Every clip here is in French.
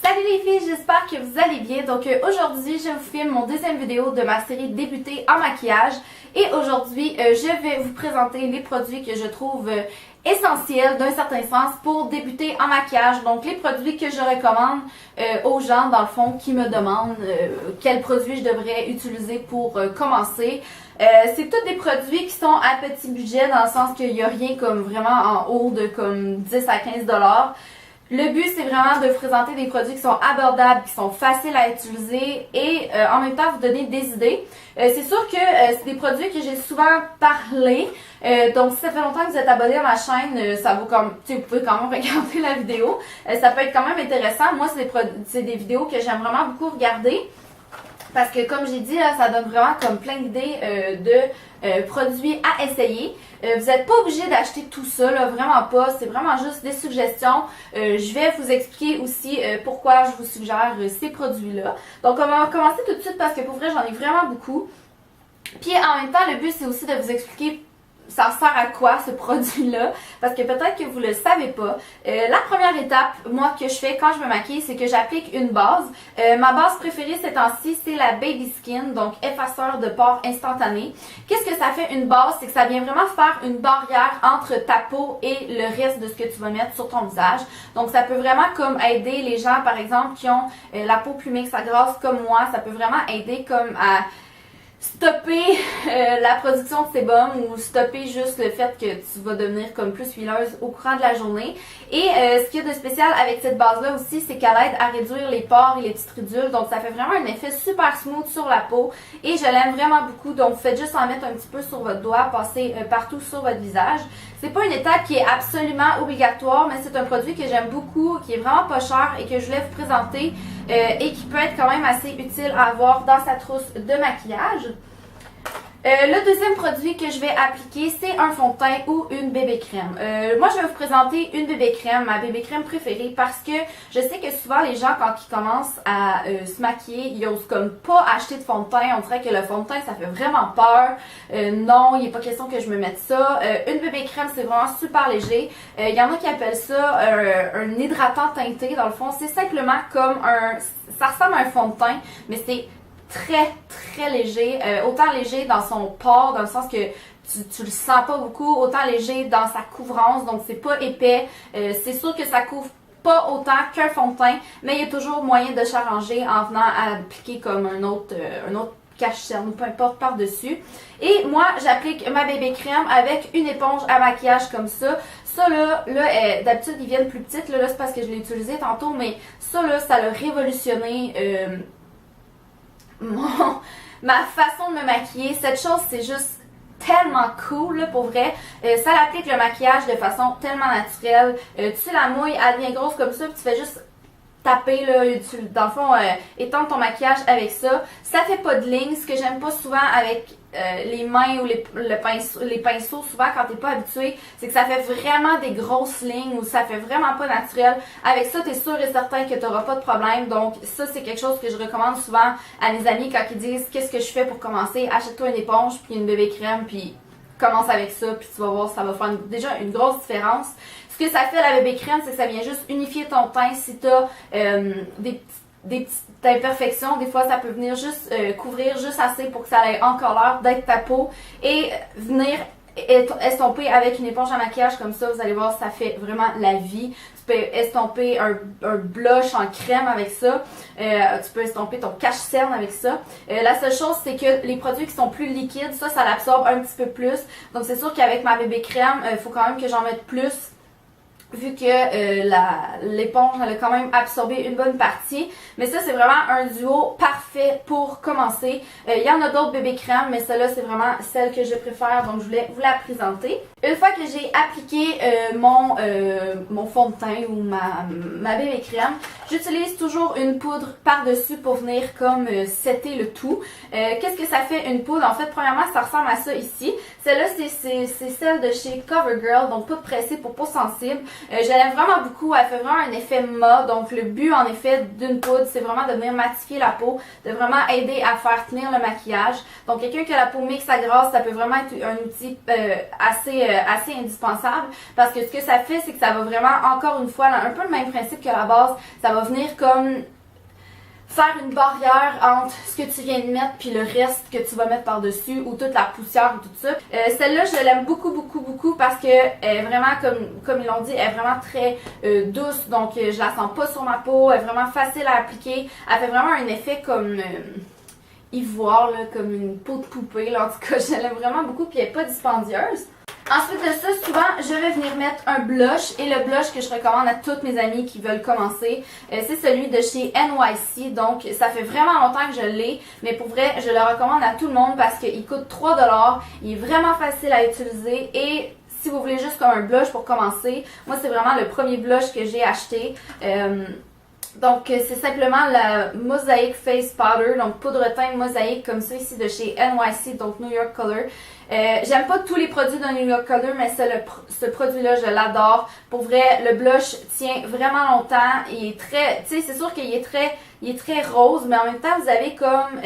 Salut les filles, j'espère que vous allez bien. Donc aujourd'hui, je vous filme mon deuxième vidéo de ma série Débuter en maquillage. Et aujourd'hui, je vais vous présenter les produits que je trouve essentiels d'un certain sens pour débuter en maquillage. Donc les produits que je recommande aux gens dans le fond qui me demandent quels produits je devrais utiliser pour commencer. C'est tous des produits qui sont à petit budget dans le sens qu'il n'y a rien comme vraiment en haut de comme 10 à 15 $. Le but, c'est vraiment de vous présenter des produits qui sont abordables, qui sont faciles à utiliser et en même temps vous donner des idées. C'est sûr que c'est des produits que j'ai souvent parlé. Donc si ça fait longtemps que vous êtes abonné à ma chaîne, ça vaut comme vous pouvez quand même regarder la vidéo. Ça peut être quand même intéressant. Moi, c'est des vidéos que j'aime vraiment beaucoup regarder. Parce que comme j'ai dit, là, ça donne vraiment comme plein d'idées de produits à essayer. Vous n'êtes pas obligé d'acheter tout ça, là, vraiment pas. C'est vraiment juste des suggestions. Je vais vous expliquer aussi pourquoi je vous suggère ces produits-là. Donc on va commencer tout de suite parce que pour vrai, j'en ai vraiment beaucoup. Puis en même temps, le but c'est aussi de vous expliquer ça sert à quoi ce produit-là, parce que peut-être que vous le savez pas. La première étape, moi, que je fais quand je me maquille, c'est que j'applique une base. Ma base préférée ces temps-ci, c'est la Baby Skin, donc effaceur de pores instantané. Qu'est-ce que ça fait une base? C'est que ça vient vraiment faire une barrière entre ta peau et le reste de ce que tu vas mettre sur ton visage. Donc ça peut vraiment comme aider les gens, par exemple, qui ont la peau plumée, que ça grasse comme moi, ça peut vraiment aider comme à stopper la production de sébum ou stopper juste le fait que tu vas devenir comme plus huileuse au courant de la journée. Et ce qu'il y a de spécial avec cette base-là aussi, c'est qu'elle aide à réduire les pores et les petites ridules. Donc ça fait vraiment un effet super smooth sur la peau et je l'aime vraiment beaucoup. Donc vous faites juste en mettre un petit peu sur votre doigt, passer partout sur votre visage. C'est pas une étape qui est absolument obligatoire, mais c'est un produit que j'aime beaucoup, qui est vraiment pas cher et que je voulais vous présenter et qui peut être quand même assez utile à avoir dans sa trousse de maquillage. Le deuxième produit que je vais appliquer, c'est un fond de teint ou une bébé crème. Moi, je vais vous présenter une bébé crème, ma bébé crème préférée, parce que je sais que souvent les gens, quand ils commencent à se maquiller, ils osent comme pas acheter de fond de teint. On dirait que le fond de teint, ça fait vraiment peur. Non, il n'est pas question que je me mette ça. Une bébé crème, c'est vraiment super léger. Il y en a qui appellent ça un hydratant teinté. Dans le fond, c'est simplement comme ça ressemble à un fond de teint, mais c'est très léger, autant léger dans son port, dans le sens que tu le sens pas beaucoup, autant léger dans sa couvrance, donc c'est pas épais, c'est sûr que ça couvre pas autant qu'un fond de teint, mais il y a toujours moyen de s'arranger en venant à appliquer comme un autre cache-cerne ou peu importe par-dessus. Et moi, j'applique ma bébé crème avec une éponge à maquillage comme ça. Ça là d'habitude ils viennent plus petites, là c'est parce que je l'ai utilisé tantôt, mais ça là, ça l'a révolutionné ma façon de me maquiller. Cette chose, c'est juste tellement cool là, pour vrai. Ça applique le maquillage de façon tellement naturelle. Tu la mouilles, elle devient grosse comme ça, puis tu fais juste taper là, dans le fond, étendre ton maquillage avec ça. Ça fait pas de ligne, ce que j'aime pas souvent avec les mains ou les pinceaux, souvent quand t'es pas habitué, c'est que ça fait vraiment des grosses lignes ou ça fait vraiment pas naturel. Avec ça, t'es sûr et certain que t'auras pas de problème. Donc ça, c'est quelque chose que je recommande souvent à mes amis quand ils disent qu'est-ce que je fais pour commencer. Achète-toi une éponge puis une bébé crème puis commence avec ça puis tu vas voir, ça va faire déjà une grosse différence. Ce que ça fait la bébé crème, c'est que ça vient juste unifier ton teint. Si tu as des petites imperfections, des fois ça peut venir juste couvrir juste assez pour que ça ait encore l'air d'être ta peau et venir estomper avec une éponge à maquillage comme ça. Vous allez voir, ça fait vraiment la vie. Tu peux estomper un blush en crème avec ça. Tu peux estomper ton cache-cerne avec ça. La seule chose, c'est que les produits qui sont plus liquides, ça l'absorbe un petit peu plus. Donc c'est sûr qu'avec ma bébé crème, il faut quand même que j'en mette plus, vu que l'éponge elle a quand même absorbé une bonne partie. Mais ça, c'est vraiment un duo parfait pour commencer. Il y en a d'autres bébés crèmes, mais celle-là, c'est vraiment celle que je préfère, donc je voulais vous la présenter. Une fois que j'ai appliqué mon fond de teint ou ma bébé crème, j'utilise toujours une poudre par-dessus pour venir comme setter le tout. Qu'est-ce que ça fait une poudre? En fait, premièrement, ça ressemble à ça ici. Celle-là, c'est celle de chez CoverGirl, donc poudre pressée pour peau sensible. Je l'aime vraiment beaucoup, elle fait vraiment un effet mat. Donc le but en effet d'une poudre, c'est vraiment de venir matifier la peau, de vraiment aider à faire tenir le maquillage. Donc quelqu'un qui a la peau mixte à grasse, ça peut vraiment être un outil assez indispensable, parce que ce que ça fait, c'est que ça va vraiment, encore une fois, un peu le même principe que la base, ça va venir comme faire une barrière entre ce que tu viens de mettre puis le reste que tu vas mettre par-dessus ou toute la poussière ou tout ça. Celle-là, je l'aime beaucoup, beaucoup, beaucoup parce que elle est vraiment, comme ils l'ont dit, elle est vraiment très douce. Donc, je la sens pas sur ma peau. Elle est vraiment facile à appliquer. Elle fait vraiment un effet comme ivoire, là, comme une peau de poupée. Là. En tout cas, je l'aime vraiment beaucoup puis elle est pas dispendieuse. Ensuite de ça, souvent, je vais venir mettre un blush et le blush que je recommande à toutes mes amies qui veulent commencer, c'est celui de chez NYC. Donc, ça fait vraiment longtemps que je l'ai, mais pour vrai, je le recommande à tout le monde parce qu'il coûte 3$. Il est vraiment facile à utiliser et si vous voulez juste comme un blush pour commencer, moi, c'est vraiment le premier blush que j'ai acheté. Donc, c'est simplement la Mosaic Face Powder, donc poudre teint mosaïque comme ça ici de chez NYC, donc New York Color. J'aime pas tous les produits de New York Color, mais ce produit-là, je l'adore. Pour vrai, le blush tient vraiment longtemps. Il est très, tu sais, c'est sûr qu'il est très rose, mais en même temps, vous avez comme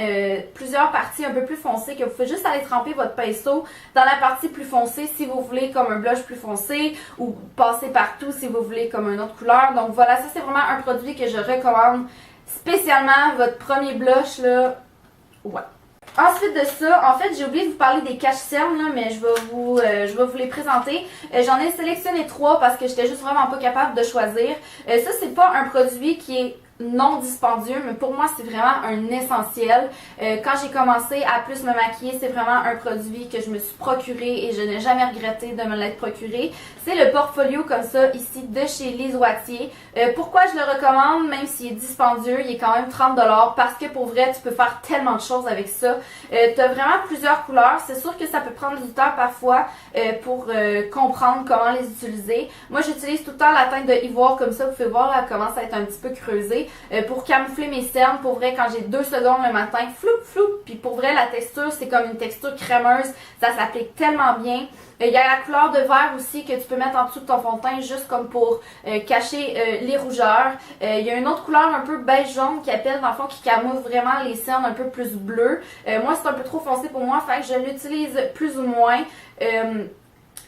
plusieurs parties un peu plus foncées que vous pouvez juste aller tremper votre pinceau dans la partie plus foncée si vous voulez comme un blush plus foncé ou passer partout si vous voulez comme une autre couleur. Donc voilà, ça c'est vraiment un produit que je recommande spécialement votre premier blush là. Ouais. Ensuite de ça, en fait, j'ai oublié de vous parler des cache-cernes, là, mais je vais vous les présenter. J'en ai sélectionné 3 parce que j'étais juste vraiment pas capable de choisir. Ça, c'est pas un produit qui est non dispendieux, mais pour moi, c'est vraiment un essentiel. Quand j'ai commencé à plus me maquiller, c'est vraiment un produit que je me suis procuré et je n'ai jamais regretté de me l'être procuré. C'est le Portfolio comme ça, ici, de chez Lise Wattier. Pourquoi je le recommande, même s'il est dispendieux, il est quand même 30$, parce que pour vrai, tu peux faire tellement de choses avec ça. Tu as vraiment plusieurs couleurs. C'est sûr que ça peut prendre du temps parfois pour comprendre comment les utiliser. Moi, j'utilise tout le temps la teinte de ivoire comme ça. Vous pouvez voir, là, elle commence à être un petit peu creusée. Pour camoufler mes cernes, pour vrai, quand j'ai 2 secondes le matin, floup, floup, puis pour vrai, la texture, c'est comme une texture crémeuse, ça s'applique tellement bien. Il y a la couleur de vert aussi que tu peux mettre en dessous de ton fond de teint, juste comme pour cacher les rougeurs. Il y a une autre couleur un peu beige jaune qui appelle, dans le fond, qui camoufle vraiment les cernes un peu plus bleues. Moi, c'est un peu trop foncé pour moi, fait que je l'utilise plus ou moins.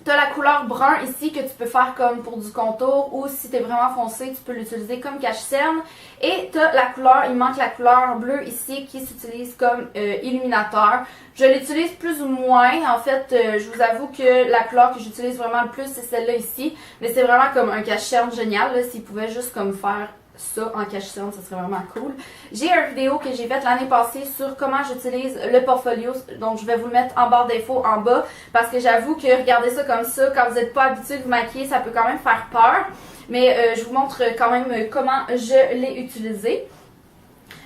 T'as la couleur brun ici que tu peux faire comme pour du contour ou si t'es vraiment foncé, tu peux l'utiliser comme cache-cerne. Et t'as la couleur, il manque la couleur bleue ici qui s'utilise comme illuminateur. Je l'utilise plus ou moins. En fait, je vous avoue que la couleur que j'utilise vraiment le plus, c'est celle-là ici. Mais c'est vraiment comme un cache-cerne génial, là, s'il pouvait juste comme faire ça en cache-cerne, ça serait vraiment cool. J'ai une vidéo que j'ai faite l'année passée sur comment j'utilise le Portfolio, donc je vais vous le mettre en barre d'infos en bas parce que j'avoue que regarder ça comme ça, quand vous n'êtes pas habitué de vous maquiller, ça peut quand même faire peur, mais je vous montre quand même comment je l'ai utilisé.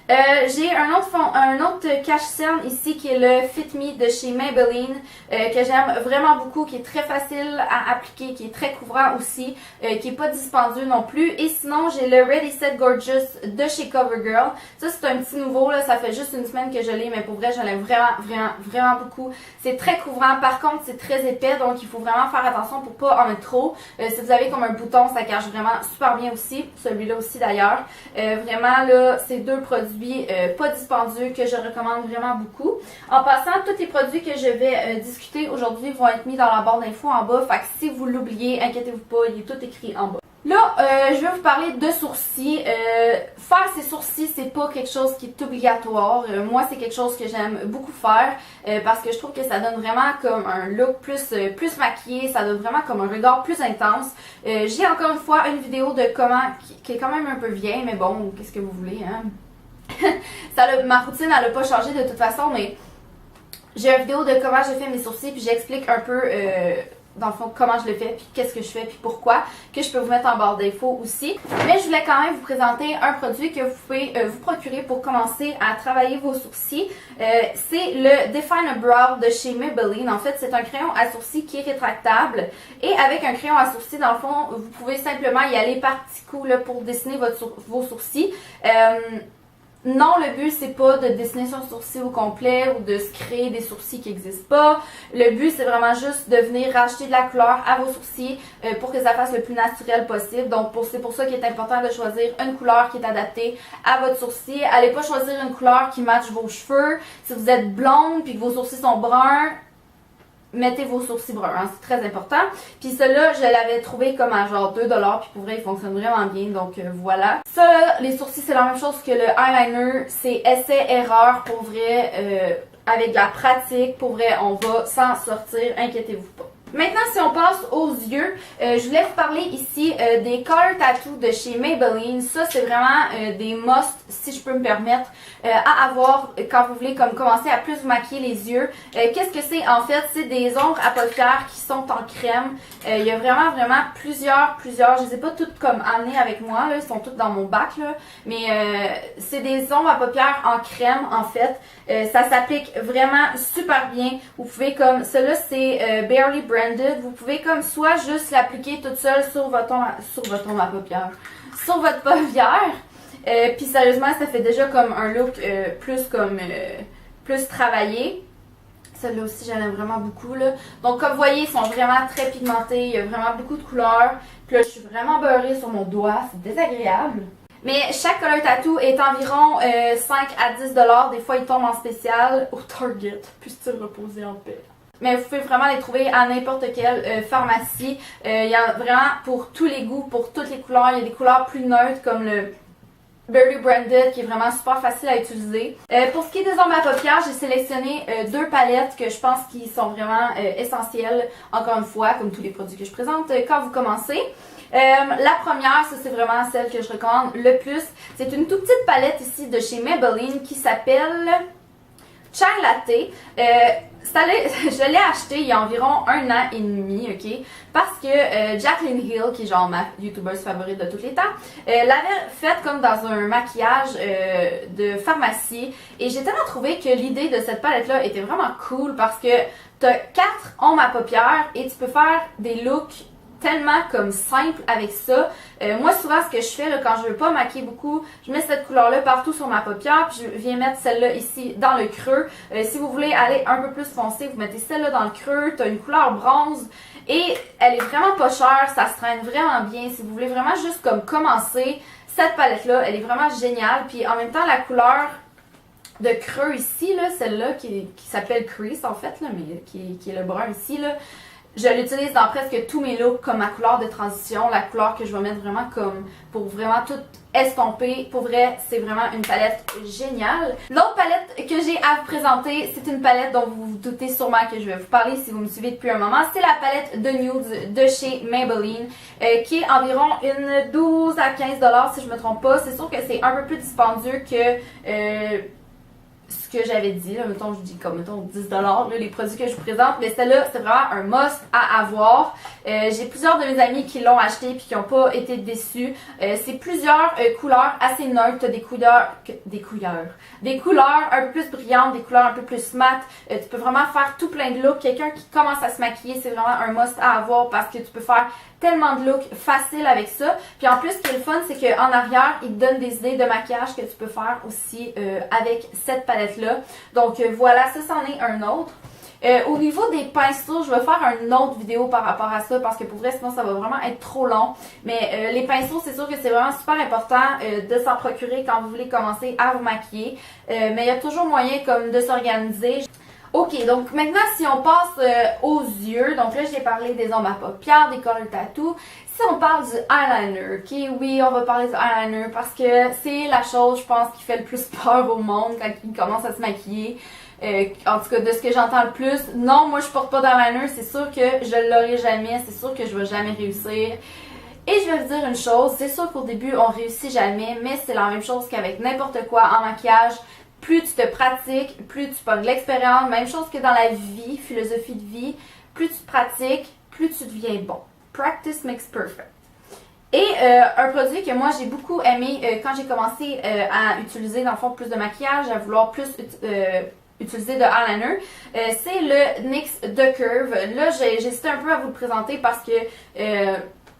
J'ai un autre cache-cerne ici qui est le Fit Me de chez Maybelline que j'aime vraiment beaucoup, qui est très facile à appliquer, qui est très couvrant aussi, qui est pas dispendieux non plus. Et sinon, j'ai le Ready Set Gorgeous de chez CoverGirl. Ça, c'est un petit nouveau, là, ça fait juste une semaine que je l'ai, mais pour vrai, je l'aime vraiment beaucoup. C'est très couvrant, par contre, c'est très épais, donc il faut vraiment faire attention pour pas en mettre trop. Si vous avez comme un bouton, ça cache vraiment super bien aussi, celui-là aussi d'ailleurs. Vraiment, là, ces deux produits pas dispendieux que je recommande vraiment beaucoup. En passant, tous les produits que je vais discuter aujourd'hui vont être mis dans la barre d'infos en bas. Fait que si vous l'oubliez, inquiétez-vous pas, il est tout écrit en bas. Là, je vais vous parler de sourcils. Faire ses sourcils, c'est pas quelque chose qui est obligatoire. Moi, c'est quelque chose que j'aime beaucoup faire parce que je trouve que ça donne vraiment comme un look plus maquillé, ça donne vraiment comme un regard plus intense. J'ai encore une fois une vidéo de comment, qui est quand même un peu vieille, mais bon, qu'est-ce que vous voulez, hein? Ma routine, elle n'a pas changé de toute façon, mais j'ai une vidéo de comment j'ai fait mes sourcils, puis j'explique un peu, dans le fond, comment je le fais, puis qu'est-ce que je fais, puis pourquoi, que je peux vous mettre en barre d'infos aussi. Mais je voulais quand même vous présenter un produit que vous pouvez vous procurer pour commencer à travailler vos sourcils. C'est le Define a Brow de chez Maybelline. En fait, c'est un crayon à sourcils qui est rétractable. Et avec un crayon à sourcils, dans le fond, vous pouvez simplement y aller par petits coups là, pour dessiner vos sourcils. Non, le but, c'est pas de dessiner son sourcil au complet ou de se créer des sourcils qui n'existent pas. Le but, c'est vraiment juste de venir rajouter de la couleur à vos sourcils pour que ça fasse le plus naturel possible. Donc, c'est pour ça qu'il est important de choisir une couleur qui est adaptée à votre sourcil. Allez pas choisir une couleur qui matche vos cheveux. Si vous êtes blonde puis que vos sourcils sont bruns, mettez vos sourcils bruns, hein, c'est très important. Puis celui-là, je l'avais trouvé comme à genre 2$, puis pour vrai, il fonctionne vraiment bien, donc voilà. Ça, là, les sourcils, c'est la même chose que le eyeliner, c'est essai-erreur, pour vrai, avec de la pratique, pour vrai, on va s'en sortir, inquiétez-vous pas. Maintenant, si on passe aux yeux, je voulais vous parler ici des Color Tattoo de chez Maybelline. Ça, c'est vraiment des must, si je peux me permettre, à avoir quand vous voulez comme commencer à plus vous maquiller les yeux. Qu'est-ce que c'est? En fait, c'est des ombres à paupières qui sont en crème. Il y a vraiment plusieurs. Je les ai pas toutes comme amenées avec moi, là, ils sont toutes dans mon bac, là. Mais c'est des ombres à paupières en crème, en fait. Ça s'applique vraiment super bien. Vous pouvez comme, celui-là c'est Barely Branded. Vous pouvez comme soit juste l'appliquer toute seule sur votre ombre à paupières, sur votre paupière. Puis sérieusement, ça fait déjà comme un look plus travaillé. Celle-là aussi, j'en aime vraiment beaucoup, là. Donc, comme vous voyez, ils sont vraiment très pigmentés. Il y a vraiment beaucoup de couleurs. Puis là, je suis vraiment beurrée sur mon doigt. C'est désagréable. Mais chaque Color Tattoo est environ 5 à 10$. Des fois, ils tombent en spécial au Target. Puisse-t-il reposer en paix. Mais vous pouvez vraiment les trouver à n'importe quelle pharmacie. Il y en a vraiment pour tous les goûts, pour toutes les couleurs. Il y a des couleurs plus neutres comme le Barely Branded qui est vraiment super facile à utiliser. Pour ce qui est des ombres à paupières, j'ai sélectionné deux palettes que je pense qui sont vraiment essentielles, encore une fois, comme tous les produits que je présente quand vous commencez. La première, ça c'est vraiment celle que je recommande le plus. C'est une toute petite palette ici de chez Maybelline qui s'appelle Chai Latte. Je l'ai acheté il y a environ 1 an et demi, ok? Parce que Jaclyn Hill, qui est genre ma youtubeuse favorite de tous les temps, l'avait faite comme dans un maquillage de pharmacie. Et j'ai tellement trouvé que l'idée de cette palette-là était vraiment cool parce que t'as 4 ombres à paupières et tu peux faire des looks tellement comme simple avec ça. Moi souvent ce que je fais là, quand je veux pas maquiller beaucoup, je mets cette couleur là partout sur ma paupière puis je viens mettre celle-là ici dans le creux. Si vous voulez aller un peu plus foncé, vous mettez celle-là dans le creux. T'as une couleur bronze et elle est vraiment pas chère, ça se traîne vraiment bien. Si vous voulez vraiment juste comme commencer, cette palette là, elle est vraiment géniale. Puis en même temps la couleur de creux ici, là, celle-là qui s'appelle Crease en fait, là, mais qui est le brun ici, là. Je l'utilise dans presque tous mes looks comme ma couleur de transition, la couleur que je vais mettre vraiment comme pour vraiment tout estomper. Pour vrai, c'est vraiment une palette géniale. L'autre palette que j'ai à vous présenter, c'est une palette dont vous vous doutez sûrement que je vais vous parler si vous me suivez depuis un moment. C'est la palette de Nudes de chez Maybelline qui est environ une 12 à 15$ si je me trompe pas. C'est sûr que c'est un peu plus dispendieux que ce que j'avais dit, là, mettons, je dis comme, mettons, 10$, là, les produits que je vous présente, mais celle-là, c'est vraiment un must à avoir. J'ai plusieurs de mes amis qui l'ont acheté et qui n'ont pas été déçus. C'est plusieurs couleurs assez neutres, t'as des couleurs un peu plus brillantes, des couleurs un peu plus mat. Tu peux vraiment faire tout plein de looks. Quelqu'un qui commence à se maquiller, c'est vraiment un must à avoir parce que tu peux faire tellement de looks faciles avec ça. Puis en plus, ce qui est le fun, c'est qu'en arrière, il te donne des idées de maquillage que tu peux faire aussi avec cette palette-là. Donc voilà, ça c'en est un autre. Au niveau des pinceaux, je vais faire une autre vidéo par rapport à ça parce que pour vrai, sinon ça va vraiment être trop long. Mais les pinceaux, c'est sûr que c'est vraiment super important de s'en procurer quand vous voulez commencer à vous maquiller. Mais il y a toujours moyen comme de s'organiser. Ok, donc maintenant si on passe aux yeux, donc là j'ai parlé des ombres à paupières, des Color Tattoo. Si on parle du eyeliner, ok, oui on va parler du eyeliner parce que c'est la chose je pense qui fait le plus peur au monde quand ils commencent à se maquiller. En tout cas de ce que j'entends le plus, non moi je porte pas d'eyeliner, c'est sûr que je l'aurai jamais, c'est sûr que je vais jamais réussir. Et je vais vous dire une chose, c'est sûr qu'au début on réussit jamais, mais c'est la même chose qu'avec n'importe quoi en maquillage. Plus tu te pratiques, plus tu pognes l'expérience, même chose que dans la vie, philosophie de vie, plus tu te pratiques, plus tu deviens bon. Practice makes perfect. Et un produit que moi j'ai beaucoup aimé quand j'ai commencé à utiliser dans le fond plus de maquillage, à vouloir plus utiliser de eyeliner, c'est le NYX The Curve. Là j'hésitais un peu à vous le présenter parce que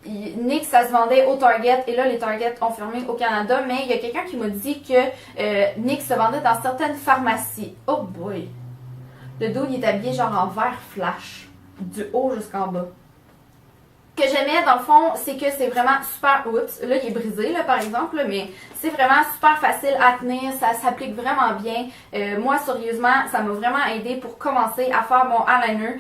NYX ça se vendait au Target et là les Target ont fermé au Canada, mais il y a quelqu'un qui m'a dit que NYX se vendait dans certaines pharmacies. Oh boy! Le dos il est habillé genre en vert flash, du haut jusqu'en bas. que j'aimais dans le fond, c'est que c'est vraiment super, oups, là il est brisé là par exemple, là, mais c'est vraiment super facile à tenir, ça s'applique vraiment bien. Moi sérieusement, ça m'a vraiment aidé pour commencer à faire mon eyeliner.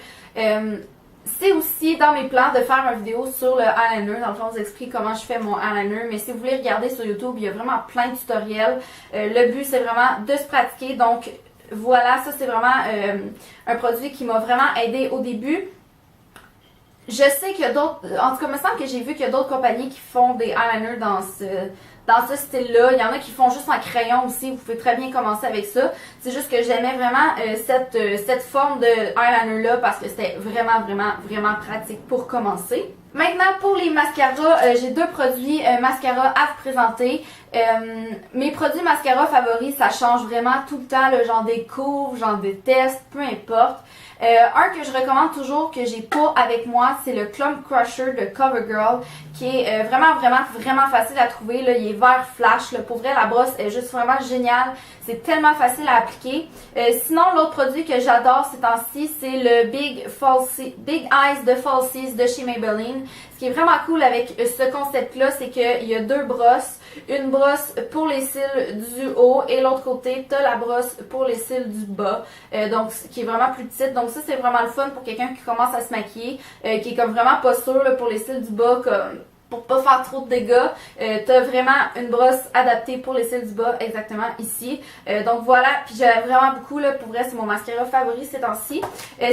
C'est aussi dans mes plans de faire une vidéo sur le eyeliner. Dans le fond, je vous explique comment je fais mon eyeliner. Mais si vous voulez regarder sur YouTube, il y a vraiment plein de tutoriels. Le but, c'est vraiment de se pratiquer. Donc, voilà, ça, c'est vraiment un produit qui m'a vraiment aidé au début. Je sais qu'il y a d'autres... En tout cas, il me semble que j'ai vu qu'il y a d'autres compagnies qui font des eyeliners dans ce style-là. Il y en a qui font juste en crayon aussi. Vous pouvez très bien commencer avec ça. C'est juste que j'aimais vraiment cette forme de eyeliner-là parce que c'était vraiment pratique pour commencer. Maintenant, pour les mascaras, j'ai deux produits mascara à vous présenter. Mes produits mascara favoris, ça change vraiment tout le temps. Là, j'en découvre, j'en déteste, peu importe. Un que je recommande toujours, que j'ai pas avec moi, c'est le Clump Crusher de CoverGirl, qui est vraiment facile à trouver. Là, il est vert flash. Là. Pour vrai, la brosse est juste vraiment géniale. C'est tellement facile à appliquer. Sinon, l'autre produit que j'adore ces temps-ci, c'est le Big Eyes de Falsies de chez Maybelline. Ce qui est vraiment cool avec ce concept-là, c'est qu'il y a deux brosses. Une brosse pour les cils du haut et l'autre côté, tu as la brosse pour les cils du bas, donc qui est vraiment plus petite. Donc ça, c'est vraiment le fun pour quelqu'un qui commence à se maquiller, qui est comme vraiment pas sûr là, pour les cils du bas, comme pour pas faire trop de dégâts. Tu as vraiment une brosse adaptée pour les cils du bas, exactement ici. Donc voilà, puis j'aime vraiment beaucoup, là, pour vrai, c'est mon mascara favori ces temps-ci.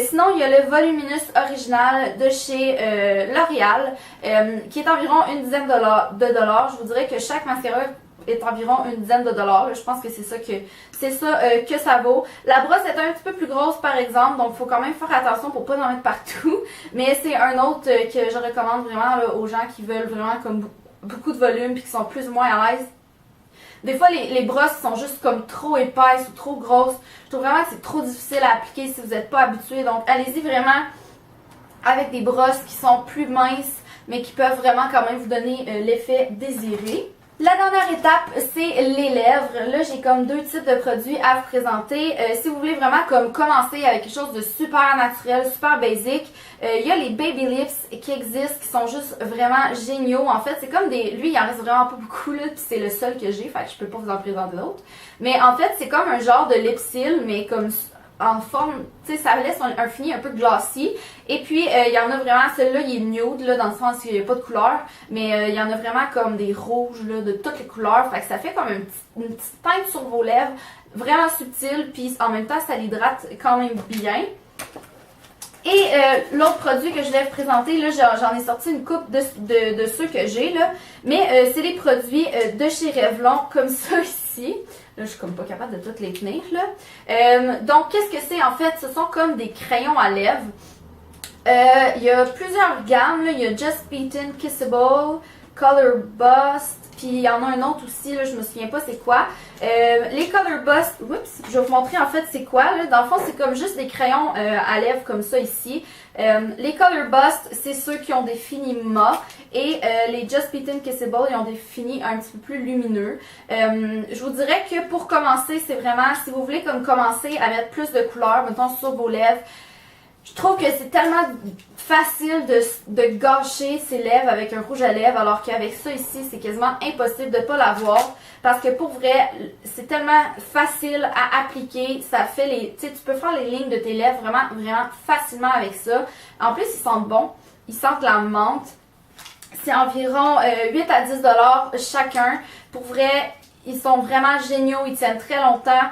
Sinon, il y a le Voluminous original de chez L'Oréal, qui est environ une dizaine de dollars. Je vous dirais que chaque mascara est environ une dizaine de dollars. Je pense que c'est ça que ça vaut. La brosse est un petit peu plus grosse par exemple, donc il faut quand même faire attention pour pas en mettre partout. Mais c'est un autre que je recommande vraiment là, aux gens qui veulent vraiment comme beaucoup de volume puis qui sont plus ou moins à l'aise. Des fois, les brosses sont juste comme trop épaisses ou trop grosses. Je trouve vraiment que c'est trop difficile à appliquer si vous n'êtes pas habitué. Donc, allez-y vraiment avec des brosses qui sont plus minces, mais qui peuvent vraiment quand même vous donner l'effet désiré. La dernière étape, c'est les lèvres. Là, j'ai comme deux types de produits à vous présenter. Si vous voulez vraiment comme commencer avec quelque chose de super naturel, super basic, il y a les Baby Lips qui existent, qui sont juste vraiment géniaux. En fait, c'est comme des... Lui, il en reste vraiment pas beaucoup, là, puis c'est le seul que j'ai, fait que je peux pas vous en présenter d'autres. Mais en fait, c'est comme un genre de lip seal, mais comme en forme, tu sais, ça laisse un fini un peu glossy. Et puis, il y en a vraiment, celui-là, il est nude, là, dans le sens qu'il n'y a pas de couleur. Mais il y en a vraiment comme des rouges, là, de toutes les couleurs. Fait que ça fait comme une petite teinte sur vos lèvres, vraiment subtile. Puis, en même temps, ça l'hydrate quand même bien. Et l'autre produit que je voulais vous présenter, là, j'en ai sorti une coupe de ceux que j'ai, là. Mais c'est les produits de chez Revlon, comme ça ici. Là, je suis comme pas capable de toutes les tenir, là. Donc, qu'est-ce que c'est en fait? Ce sont comme des crayons à lèvres. Il y a plusieurs gammes, là. Il y a Just Beaten, Kissable, Color Bust, puis il y en a un autre aussi, là, je me souviens pas c'est quoi. Les Color Bust, oups, je vais vous montrer en fait c'est quoi, là. Dans le fond, c'est comme juste des crayons à lèvres comme ça ici. Les Color Bust, c'est ceux qui ont des finis mat. Et les Just Beaten Kissable, ils ont des finis un petit peu plus lumineux. Je vous dirais que pour commencer, c'est vraiment, si vous voulez comme commencer à mettre plus de couleurs, mettons sur vos lèvres, je trouve que c'est tellement facile de gâcher ses lèvres avec un rouge à lèvres, alors qu'avec ça ici, c'est quasiment impossible de ne pas l'avoir. Parce que pour vrai, c'est tellement facile à appliquer. Ça fait les. Tu sais, tu peux faire les lignes de tes lèvres vraiment facilement avec ça. En plus, ils sentent bon. Ils sentent la menthe. C'est environ 8 à 10 $ chacun. Pour vrai, ils sont vraiment géniaux. Ils tiennent très longtemps.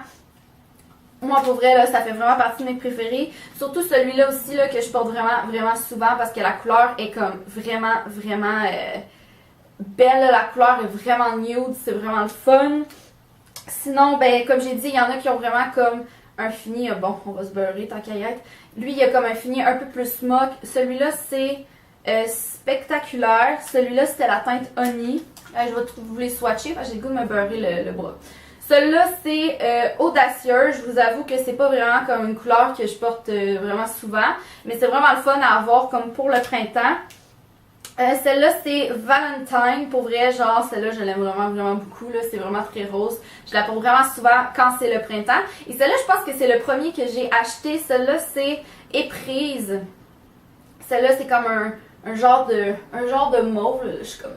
Moi, pour vrai, là, ça fait vraiment partie de mes préférés. Surtout celui-là aussi, là, que je porte vraiment souvent parce que la couleur est comme vraiment belle. Là. La couleur est vraiment nude, c'est vraiment le fun. Sinon, ben, comme j'ai dit, il y en a qui ont vraiment comme un fini, bon, on va se beurrer tant qu'à y être. Lui, il a comme un fini un peu plus smoke. Celui-là, c'est spectaculaire. Celui-là, c'était la teinte honey. Je vais vous les swatcher parce que j'ai le goût de me beurrer le bras. Celui-là, c'est audacieux. Je vous avoue que c'est pas vraiment comme une couleur que je porte vraiment souvent. Mais c'est vraiment le fun à avoir comme pour le printemps. Celle-là, c'est Valentine. Pour vrai, genre, celle-là, je l'aime vraiment beaucoup. C'est vraiment très rose. Je la porte vraiment souvent quand c'est le printemps. Et celle-là, je pense que c'est le premier que j'ai acheté. Celle-là, c'est Éprise. Celle-là, c'est comme un genre de mauve, là, je suis comme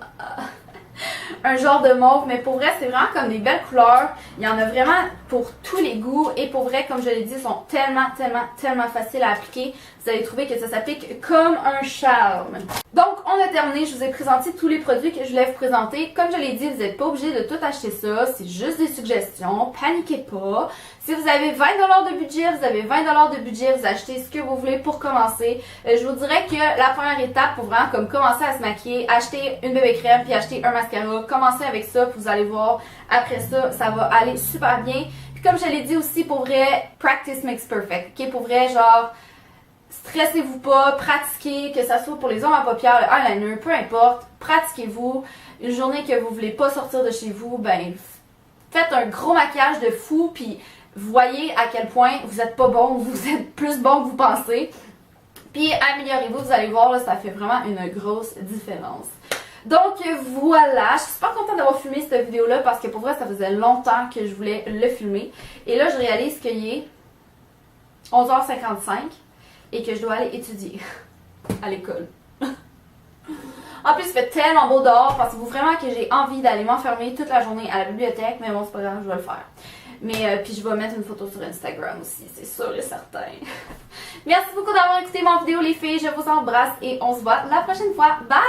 un genre de mauve, mais pour vrai c'est vraiment comme des belles couleurs, il y en a vraiment pour tous les goûts et pour vrai comme je l'ai dit, ils sont tellement faciles à appliquer, vous allez trouver que ça s'applique comme un charme. Donc on a terminé, je vous ai présenté tous les produits que je voulais vous présenter. Comme je l'ai dit, vous n'êtes pas obligé de tout acheter ça, c'est juste des suggestions, paniquez pas. Si vous avez 20$ de budget, vous avez 20$ de budget, vous achetez ce que vous voulez pour commencer. Je vous dirais que la première étape pour vraiment comme commencer à se maquiller, acheter une bébé crème puis acheter un mascara, commencez avec ça puis vous allez voir, après ça, ça va aller super bien. Puis comme je l'ai dit aussi, pour vrai, practice makes perfect, ok? Pour vrai, genre, stressez-vous pas, pratiquez, que ça soit pour les ongles à paupières, le eyeliner, peu importe, pratiquez-vous. Une journée que vous voulez pas sortir de chez vous, ben, faites un gros maquillage de fou puis voyez à quel point vous êtes pas bon, vous êtes plus bon que vous pensez. Puis améliorez-vous, vous allez voir, là, ça fait vraiment une grosse différence. Donc voilà, je suis super contente d'avoir filmé cette vidéo-là parce que pour vrai, ça faisait longtemps que je voulais le filmer. Et là, je réalise qu'il est 11h55 et que je dois aller étudier à l'école. En plus, il fait tellement beau dehors, pensez-vous vraiment que j'ai envie d'aller m'enfermer toute la journée à la bibliothèque, mais bon, c'est pas grave, je vais le faire. Mais puis je vais mettre une photo sur Instagram aussi, c'est sûr et certain. Merci beaucoup d'avoir écouté mon vidéo les filles, je vous embrasse et on se voit la prochaine fois. Bye!